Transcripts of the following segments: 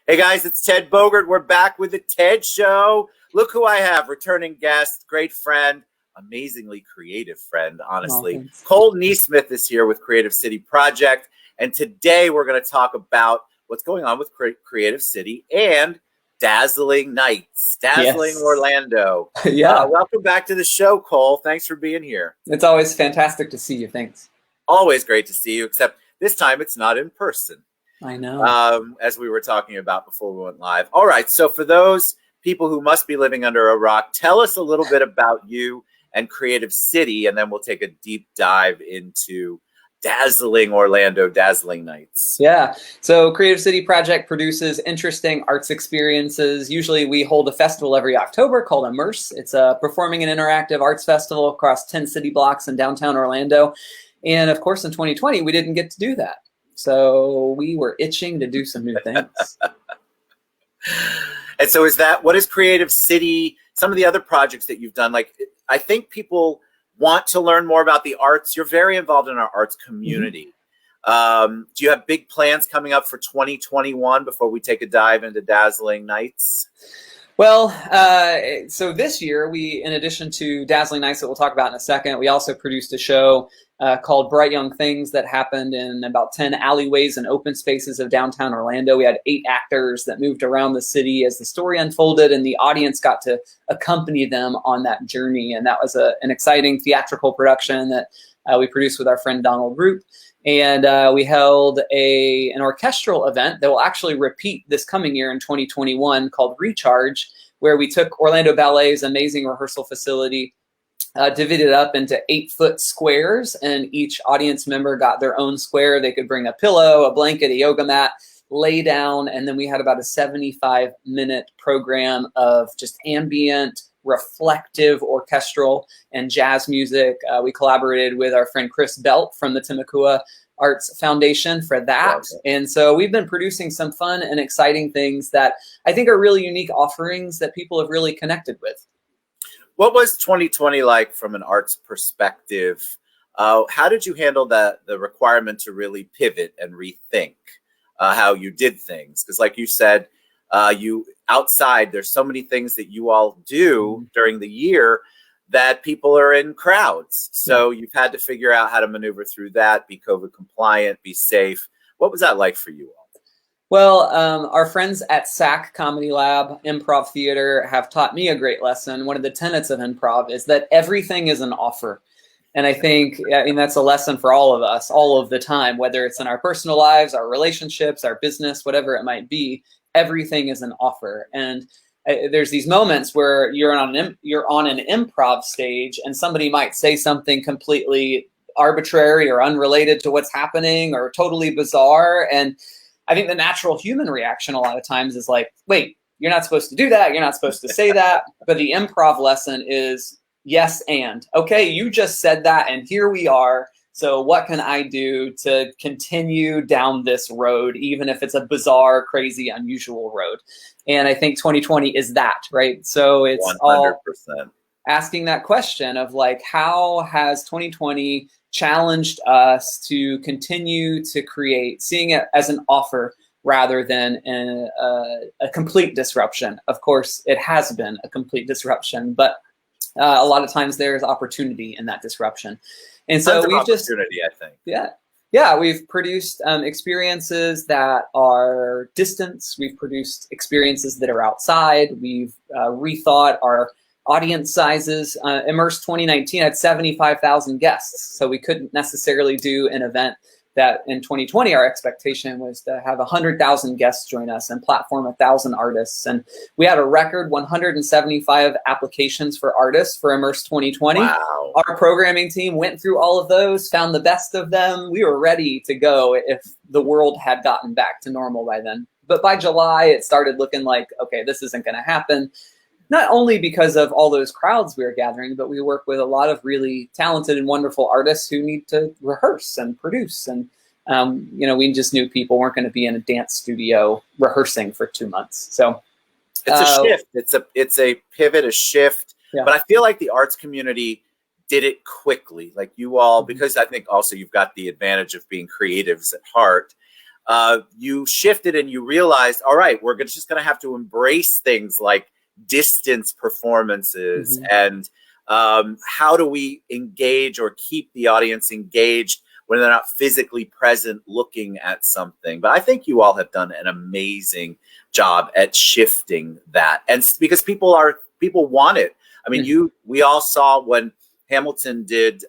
Hey guys, it's Ted Bogert. We're back with the Ted Show. Look who I have, returning guest, great friend, amazingly creative friend, Oh, honestly. thanks. Cole NeSmith is here with Creative City Project, and today we're going to talk about what's going on with Creative City and Dazzling Nights, Dazzling Yes. Orlando. Yeah. Welcome back to the show, Cole. Thanks for being here. It's always fantastic to see you. Thanks. Always great to see you, except this time it's not in person. I know. As we were talking about before we went live. All right, so for those people who must be living under a rock, tell us a little bit about you and Creative City, and then we'll take a deep dive into Dazzling Orlando, Dazzling Nights. Yeah. So Creative City Project produces interesting arts experiences. Usually we hold a festival every October called Immerse. It's a performing and interactive arts festival across 10 city blocks in downtown Orlando. And of course, in 2020, we didn't get to do that. So we were itching to do some new things. And so what is Creative City, some of the other projects that you've done? Like, I think people want to learn more about the arts. You're very involved in our arts community. Do you have big plans coming up for 2021 before we take a dive into Dazzling Nights? Well, so this year in addition to Dazzling Nights that we'll talk about in a second, we also produced a show called Bright Young Things that happened in about 10 alleyways and open spaces of downtown Orlando. We had 8 actors that moved around the city as the story unfolded, and the audience got to accompany them on that journey. And that was an exciting theatrical production that we produced with our friend Donald Root. And we held an orchestral event that will actually repeat this coming year in 2021 called Recharge, where we took Orlando Ballet's amazing rehearsal facility, divided it up into 8-foot squares, and each audience member got their own square. They could bring a pillow, a blanket, a yoga mat, lay down, and then we had about a 75-minute program of just ambient, reflective orchestral and jazz music. We collaborated with our friend Chris Belt from the Timucua Arts Foundation for that. And so we've been producing some fun and exciting things that I think are really unique offerings that people have really connected with. What was 2020 like from an arts perspective? How did you handle the requirement to really pivot and rethink how you did things? Because like you said, you outside, there's so many things that you all do during the year that people are in crowds. So you've had to figure out how to maneuver through that, be COVID compliant, be safe. What was that like for you all? Well, our friends at SAC Comedy Lab Improv Theater have taught me a great lesson. One of the tenets of improv is that everything is an offer. And I think that's a lesson for all of us all of the time, whether it's in our personal lives, our relationships, our business, whatever it might be. Everything is an offer. And there's these moments where you're on an improv stage and somebody might say something completely arbitrary or unrelated to what's happening or totally bizarre. And I think the natural human reaction a lot of times is like, wait, you're not supposed to do that. You're not supposed to say that. But the improv lesson is yes, and okay, you just said that and here we are. So what can I do to continue down this road, even if it's a bizarre, crazy, unusual road? And I think 2020 is that, right? So it's 100%. all asking that question of like, how has 2020 challenged us to continue to create, seeing it as an offer rather than a complete disruption? Of course, it has been a complete disruption, but a lot of times there's opportunity in that disruption. And so we've just, I think. Yeah, we've produced experiences that are distance. We've produced experiences that are outside. We've rethought our audience sizes. Immerse 2019 had 75,000 guests, so we couldn't necessarily do an event that in 2020, our expectation was to have 100,000 guests join us and platform 1,000 artists. And we had a record 175 applications for artists for Immerse 2020. Wow. Our programming team went through all of those, found the best of them. We were ready to go if the world had gotten back to normal by then. But by July, it started looking like, okay, this isn't going to happen. Not only because of all those crowds we were gathering, but we work with a lot of really talented and wonderful artists who need to rehearse and produce. And, we just knew people weren't going to be in a dance studio rehearsing for 2 months. So it's a shift. It's a pivot, a shift. Yeah. But I feel like the arts community did it quickly. Like you all, because I think also you've got the advantage of being creatives at heart. you shifted and you realized, all right, we're just going to have to embrace things like distance performances and how do we engage or keep the audience engaged when they're not physically present looking at something. But I think you all have done an amazing job at shifting that. And because people want it. I mean, we all saw when Hamilton did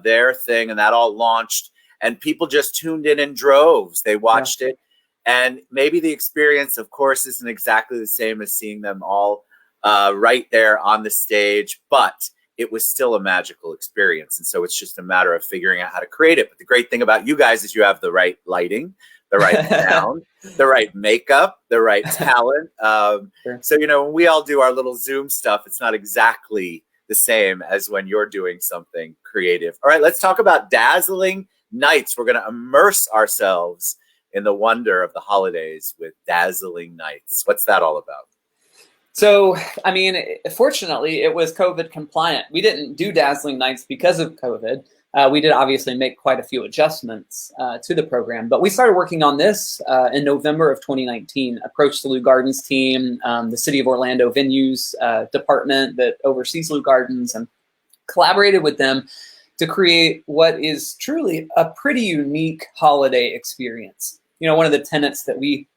their thing and that all launched and people just tuned in droves. They watched it. And maybe the experience, of course, isn't exactly the same as seeing them all right there on the stage, but it was still a magical experience. And so it's just a matter of figuring out how to create it. But the great thing about you guys is you have the right lighting, the right sound, the right makeup, the right talent. So, you know, when we all do our little Zoom stuff, it's not exactly the same as when you're doing something creative. All right, let's talk about Dazzling Nights. We're going to immerse ourselves in the wonder of the holidays with Dazzling Nights. What's that all about? So, I mean, fortunately, it was COVID compliant. We didn't do Dazzling Nights because of COVID. We did obviously make quite a few adjustments to the program, but we started working on this in November of 2019, approached the Lou Gardens team, the City of Orlando venues department that oversees Lou Gardens, and collaborated with them to create what is truly a pretty unique holiday experience. You know, one of the tenets that we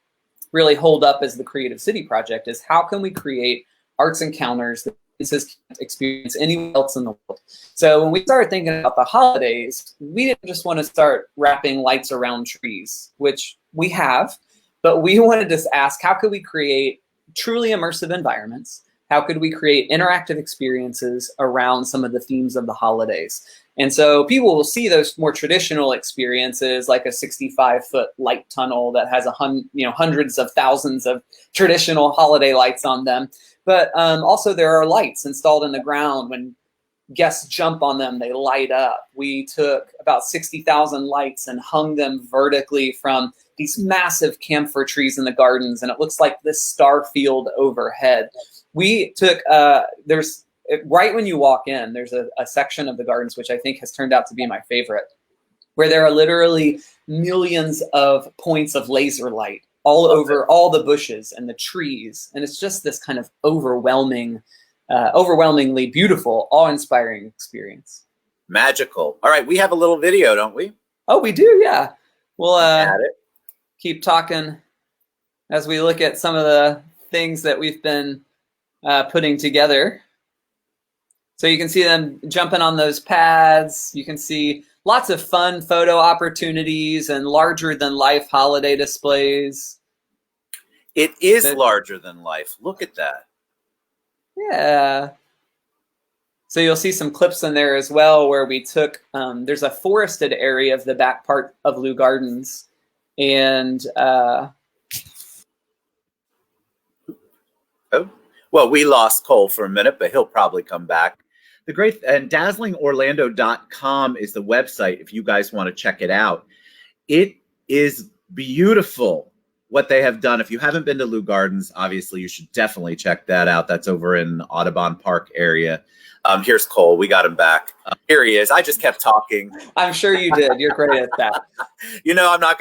really hold up as the Creative City Project is how can we create arts encounters that audiences can't experience anywhere else in the world. So when we started thinking about the holidays, we didn't just want to start wrapping lights around trees, which we have, but we wanted to ask, how could we create truly immersive environments? How could we create interactive experiences around some of the themes of the holidays? And so people will see those more traditional experiences like a 65-foot light tunnel that has hundreds of thousands of traditional holiday lights on them. But also there are lights installed in the ground. When guests jump on them, they light up. We took about 60,000 lights and hung them vertically from these massive camphor trees in the gardens, and it looks like this star field overhead. We took, right when you walk in, there's a section of the gardens, which I think has turned out to be my favorite, where there are literally millions of points of laser light all over all the bushes and the trees. And it's just this kind of overwhelmingly beautiful, awe-inspiring experience. Magical. All right, we have a little video, don't we? Oh, we do, yeah. We'll keep talking as we look at some of the things that we've been putting together. So you can see them jumping on those pads. You can see lots of fun photo opportunities and larger than life holiday displays. It is larger than life. Look at that. Yeah. So you'll see some clips in there as well where we took, there's a forested area of the back part of Lou Gardens. And well, we lost Cole for a minute, but he'll probably come back. The great and DazslingOrlando.com is the website if you guys want to check it out. It is beautiful what they have done. If you haven't been to Lou Gardens, obviously you should definitely check that out. That's over in Audubon Park area. Here's Cole. We got him back. Here he is. I just kept talking. I'm sure you did. You're great at that. You know, I'm not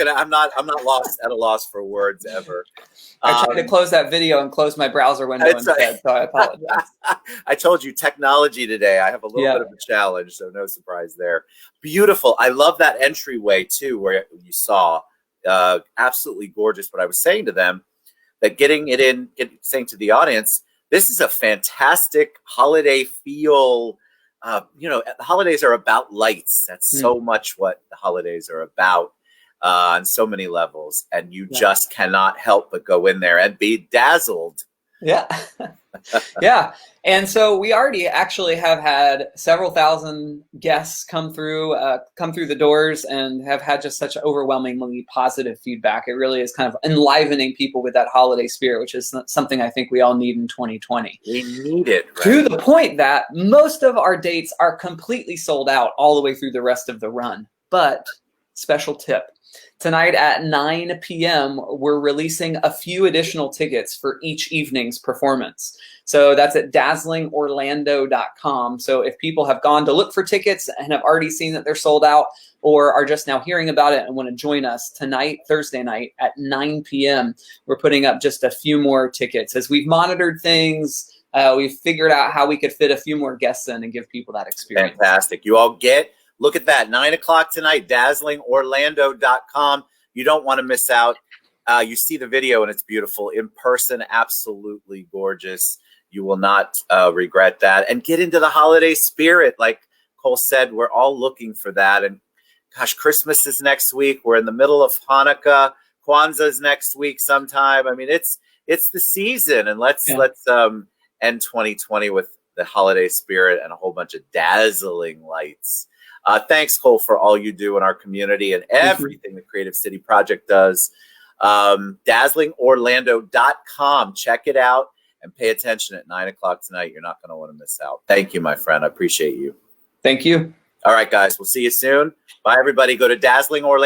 lost at a loss for words ever. I tried to close that video and close my browser window instead, so I apologize. I told you, technology today. I have a little bit of a challenge, so no surprise there. Beautiful. I love that entryway too, where you saw absolutely gorgeous. But I was saying to them that saying to the audience, this is a fantastic holiday feel. You know, the holidays are about lights. That's so much what the holidays are about on so many levels. And you just cannot help but go in there and be dazzled. Yeah. Yeah. And so we already actually have had several thousand guests come through the doors and have had just such overwhelmingly positive feedback. It really is kind of enlivening people with that holiday spirit, which is something I think we all need in 2020. We need it, right? To the point that most of our dates are completely sold out all the way through the rest of the run. But special tip. Tonight at 9 p.m., we're releasing a few additional tickets for each evening's performance. So that's at dazzlingorlando.com. So if people have gone to look for tickets and have already seen that they're sold out, or are just now hearing about it and want to join us tonight, Thursday night at 9 p.m., we're putting up just a few more tickets. As we've monitored things, we've figured out how we could fit a few more guests in and give people that experience. Fantastic. You all look at that, 9 o'clock tonight, dazzlingorlando.com. You don't want to miss out. You see the video and it's beautiful. In person, absolutely gorgeous. You will not regret that. And get into the holiday spirit. Like Cole said, we're all looking for that. And gosh, Christmas is next week. We're in the middle of Hanukkah. Kwanzaa is next week sometime. I mean, it's the season. And let's end 2020 with the holiday spirit and a whole bunch of dazzling lights. Thanks, Cole, for all you do in our community and everything the Creative City Project does. Dazzlingorlando.com. Check it out and pay attention at 9 o'clock tonight. You're not going to want to miss out. Thank you, my friend. I appreciate you. Thank you. All right, guys. We'll see you soon. Bye, everybody. Go to Dazzling Orlando.